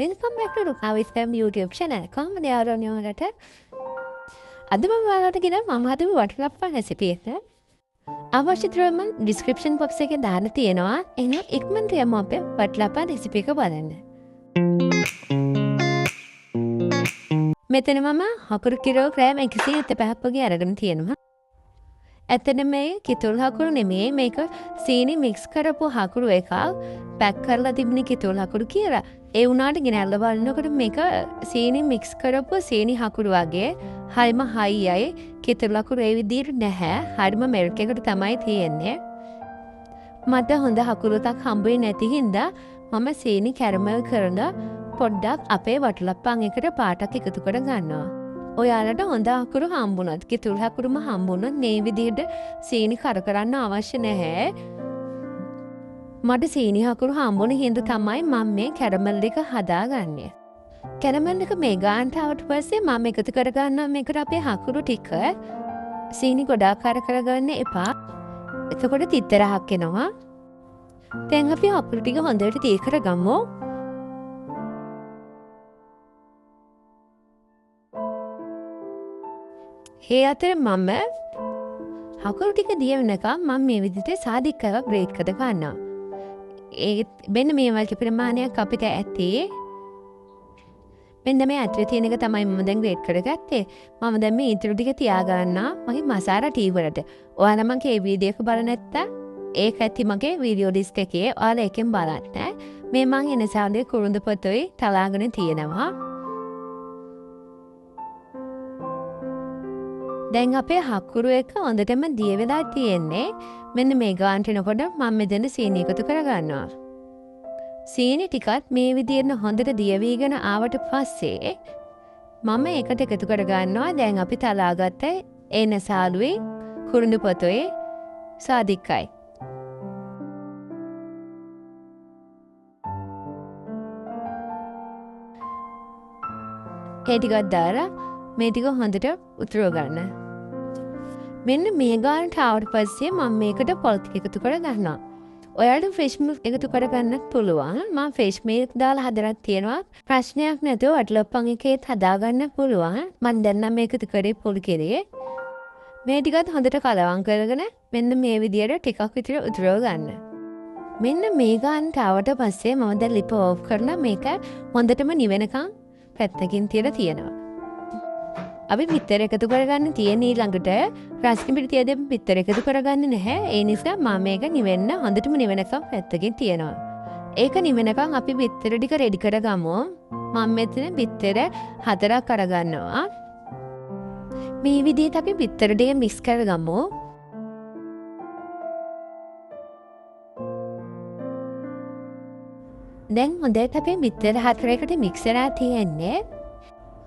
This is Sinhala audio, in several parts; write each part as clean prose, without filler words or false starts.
Welcome back to Rukavi's Fam YouTube channel. කොහොමද යාළුවනේ ඔයාලට? අද මම ඔයාලට ගෙන මම හදපු වටලප්පන් රෙසිපි එක. අවශ්‍ය ද්‍රව්‍යමන් description box එකේ දාලා තියෙනවා. එහෙනම් ඉක්මනට යමු අපේ වටලප්පන් රෙසිපි එක බලන්න. මෙතන මම හකුරු කිලෝග්‍රෑම් 175ක් වගේ අරගෙන තියෙනවා. ඇත්තටම මේ කිතුල් හකුරු නෙමෙයි මේක සීනි මික්ස් කරපු හකුරු එකක් පැක් කරලා තිබුණේ කිතුල් හකුරු කියලා. ඒ වුණාට ගෙනල්ලා බලනකොට මේක සීනි මික්ස් කරපු සීනි හකුරු වගේ හරිම හයියයි කිතුල් හකුරු ඒ විදිහට නැහැ. හරිම මෙල්ක් එකකට තමයි තියෙන්නේ. මට හොඳ හකුරුවක් හම්බුනේ නැති හින්දා මම සීනි කැරමල් කරලා පොඩ්ඩක් අපේ වටලප්පන් එකට පාටක් එකතු කර ගන්නවා. ඔයාලට හොඳ හකුරු හම්බුනොත් කිතුල් හකුරුම හම්බුනොත් මේ විදිහට සීනි කර කරන්න අවශ්‍ය නැහැ. මට සීනි හකුරු හම්බුන හින්දා තමයි මම මේ කැරමල් එක හදාගන්නේ. කැරමල් එක මේ ගානට ආවට පස්සේ මම එකතු කර ගන්නවා මේකට අපේ හකුරු ටික. සීනි ගොඩාක් කර කරගන්න එපා. එතකොට තිත්තරහක් එනවා. දැන් අපි හකුරු ටික හොඳට තී කරගමු. ඒ අතර මම හකුරු ටික දිය වෙනකම් මම මේ විදිහට සාදිකව ග්‍රේට් කර ගන්නවා. ඒ මෙන්න මේ වගේ ප්‍රමාණයක් අපිට ඇති. මෙන්න මේ අතර තියෙන එක තමයි මම දැන් ග්‍රේට් කරගත්තේ. මම දැන් මේ ඉතුරු ටික තියා ගන්නවා මගේ මසාලා ටී වලට. ඔයාලා මගේ වීඩියෝ එක බලන්න නැත්නම් ඒක ඇති මගේ වීඩියෝ ලිස්ට් එකේ ඔයාලා එකෙන් බලන්න. මේ මම එන සාදේ කුරුඳ පොතේ තලාගෙන තියෙනවා. දැන් අපේ හකුරු එක හොඳටම දිය වෙලා තියෙන්නේ. මෙන්න මේ ගානට එනකොට මම මෙතන සීනි එකතු කරගන්නවා. සීනි ටිකත් මේ විදිහට හොඳට දිය වීගෙන ආවට පස්සේ මම ඒකට එකතු කරගන්නවා. දැන් අපි තලාගත්ත එන සාලුවේ කුරුඳු පොතේ සාදිකයි. ඒ ටිකක් දාලා මේ ටික හොඳට උතුරව ගන්න. මෙන්න මේ ගානට ආවට පස්සේ මම මේකට පොල් ටික එකතු කර ගන්නවා. ඔයාලට ෆ්‍රෙෂ් මිල්ක් එකතු කර ගන්නත් පුළුවන්. මම ෆ්‍රෙෂ් මිල්ක් දාලා හදලා තියෙනවා. ප්‍රශ්නයක් නැතුව වටලප්පන් එකේත් හදා ගන්න පුළුවන්. මම දැන් නම් මේක කරේ පොල් කෙරේ. මේ ටිකත් හොඳට කලවම් කරගෙන මෙන්න මේ විදියට ටිකක් විතර උතුරව ගන්න. මෙන්න මේ ගානට ආවට පස්සේ මම දැන් ලිප ඕෆ් කරලා මේක හොඳටම නිවෙනකන් පැත්තකින් තියලා තියෙනවා. අපි පිටර එකතු කරගන්න තියෙන ඊළඟට රස්කින් පිට තියදී පිටර එකතු කරගන්නේ නැහැ. ඒ නිසා මම මේක නිවෙන්න හොඳටම නිවෙනකම් පැත්තකින් තියනවා. ඒක නිවෙනකම් අපි පිටර ටික රෙඩි කරගමු. මම මෙතන පිටර 4ක් අරගන්නවා. මේ විදිහට අපි පිටර ටික මික්ස් කරගමු. දැන් හොඳට අපේ පිටර 4කට මික්ස් කරලා තියෙන්නේ.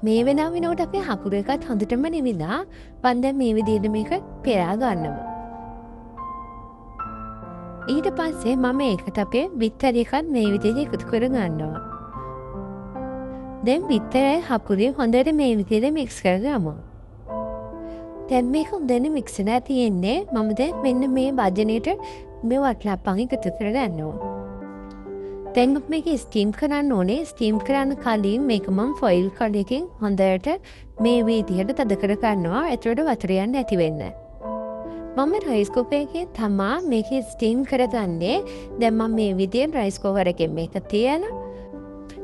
මේ වෙනකොට අපේ හකුරු එකත් හොඳටම නිවිලා මම දැන් මේ විදිහට මේක පෙරා ගන්නවා. ඊට පස්සේ මම ඒකට අපේ බිත්තර එකත් මේ විදිහට එකතු කර ගන්නවා. දැන් බිත්තරයි හකුරුයි හොඳට මේ විදිහට මික්ස් කරගමු. දැන් මේක හොඳට මික්ස් වෙලා තියෙන්නේ. මම දැන් මෙන්න මේ භාජනයේට මේ වටලප්පන් එකතු කර ගන්නවා. දැන් මේක ස්ටීම් කරන්න ඕනේ. ස්ටීම් කරන්න කලින් මේක මම ෆොයිල් කඩේකින් හොඳට මේ විදිහට තද කර ගන්නවා. ඒතරට වතුර යන්නේ නැති වෙන්න. මම රයිස් කුකර් එකේ තමා මේක ස්ටීම් කරගන්නේ. දැන් මම මේ විදිහට රයිස් කුකර් එකේ මේක තියලා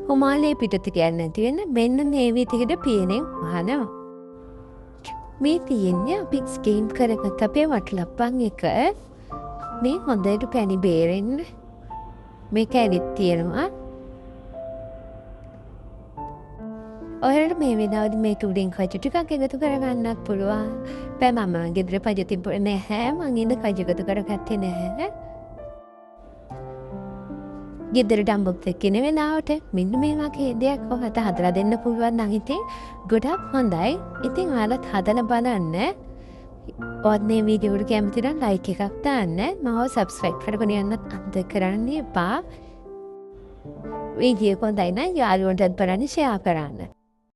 හුමාලේ පිටත කියන්නේ නැති වෙන්න මෙන්න මේ විදිහට පියනෙන් වහනවා. මේ තියෙන්නේ අපි ස්ටීම් කරගත්ත අපේ වටලප්පන් එක. මේ හොඳට පැණි බේරෙන්න මේක ඇවිත් තියෙනවා. ඔයාලට මේ වෙලාවේදී මේක උඩින් කජු ටිකක් එකතු කරගන්නත් පුළුවන්. බෑ මම ගෙදර පජ තිබුණේ නැහැ. මං ඉන්න කජු එකතු කරගත්තේ නැහැ. ගෙදර ඩම්බොක්ස් එකේ නේ වෙලාවට මෙන්න මේ වගේ දෙයක් ඔයාලට හදලා දෙන්න පුළුවන් නම් ඉතින් ගොඩක් හොඳයි. ඉතින් ඔයාලත් හදලා බලන්න. ඔයාත් මේ වීඩියෝ එකට කැමති නම් ලයික් එකක් දාන්න. මාව සබ්ස්ක්‍රයිබ් කරගෙන යන්නත් අමතක කරන්න එපා. වීඩියෝ එක හොඳයි නම් යාළුවන්ටත් බලන්න ෂෙයා කරන්න.